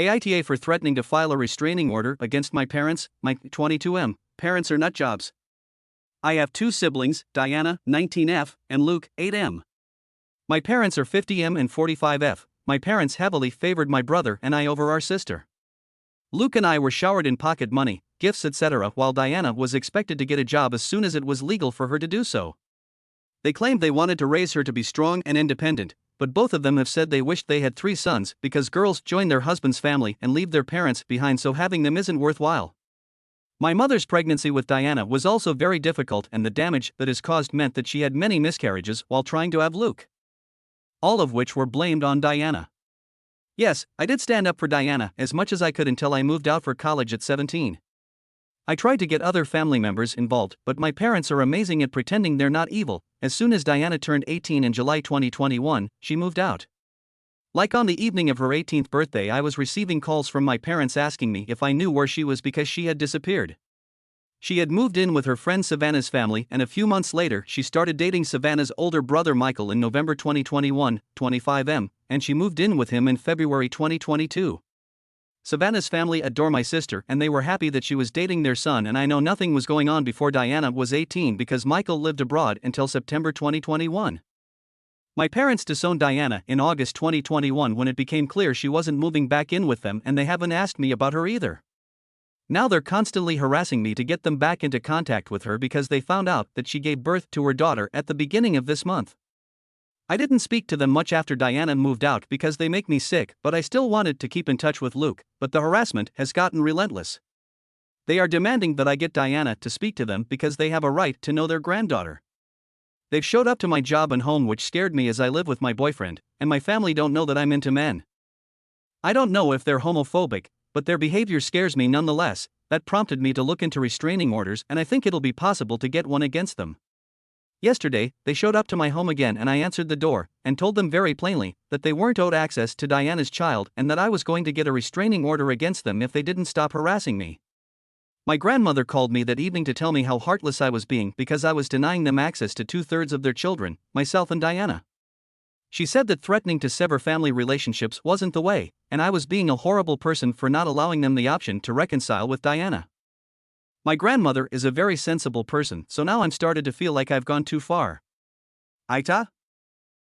AITA for threatening to file a restraining order against my parents, my 22M. Parents are nut jobs. I have two siblings, Diana, 19F, and Luke, 8M. My parents are 50M and 45F. My parents heavily favored my brother and I over our sister. Luke and I were showered in pocket money, gifts, etc., while Diana was expected to get a job as soon as it was legal for her to do so. They claimed they wanted to raise her to be strong and independent, but both of them have said they wished they had 3 sons because girls join their husband's family and leave their parents behind, so having them isn't worthwhile. My mother's pregnancy with Diana was also very difficult, and the damage that is caused meant that she had many miscarriages while trying to have Luke. All of which were blamed on Diana. Yes, I did stand up for Diana as much as I could until I moved out for college at 17. I tried to get other family members involved, but my parents are amazing at pretending they're not evil. As soon as Diana turned 18 in July 2021, she moved out. Like on the evening of her 18th birthday, I was receiving calls from my parents asking me if I knew where she was because she had disappeared. She had moved in with her friend Savannah's family, and a few months later she started dating Savannah's older brother Michael in November 2021, 25M, and she moved in with him in February 2022. Savannah's family adore my sister and they were happy that she was dating their son, and I know nothing was going on before Diana was 18 because Michael lived abroad until September 2021. My parents disowned Diana in August 2021 when it became clear she wasn't moving back in with them, and they haven't asked me about her either. Now they're constantly harassing me to get them back into contact with her because they found out that she gave birth to her daughter at the beginning of this month. I didn't speak to them much after Diana moved out because they make me sick, but I still wanted to keep in touch with Luke, but the harassment has gotten relentless. They are demanding that I get Diana to speak to them because they have a right to know their granddaughter. They've showed up to my job and home, which scared me as I live with my boyfriend, and my family don't know that I'm into men. I don't know if they're homophobic, but their behavior scares me nonetheless. That prompted me to look into restraining orders, and I think it'll be possible to get one against them. Yesterday, they showed up to my home again and I answered the door and told them very plainly that they weren't owed access to Diana's child and that I was going to get a restraining order against them if they didn't stop harassing me. My grandmother called me that evening to tell me how heartless I was being because I was denying them access to 2/3 of their children, myself and Diana. She said that threatening to sever family relationships wasn't the way, and I was being a horrible person for not allowing them the option to reconcile with Diana. My grandmother is a very sensible person, so now I'm started to feel like I've gone too far. AITA?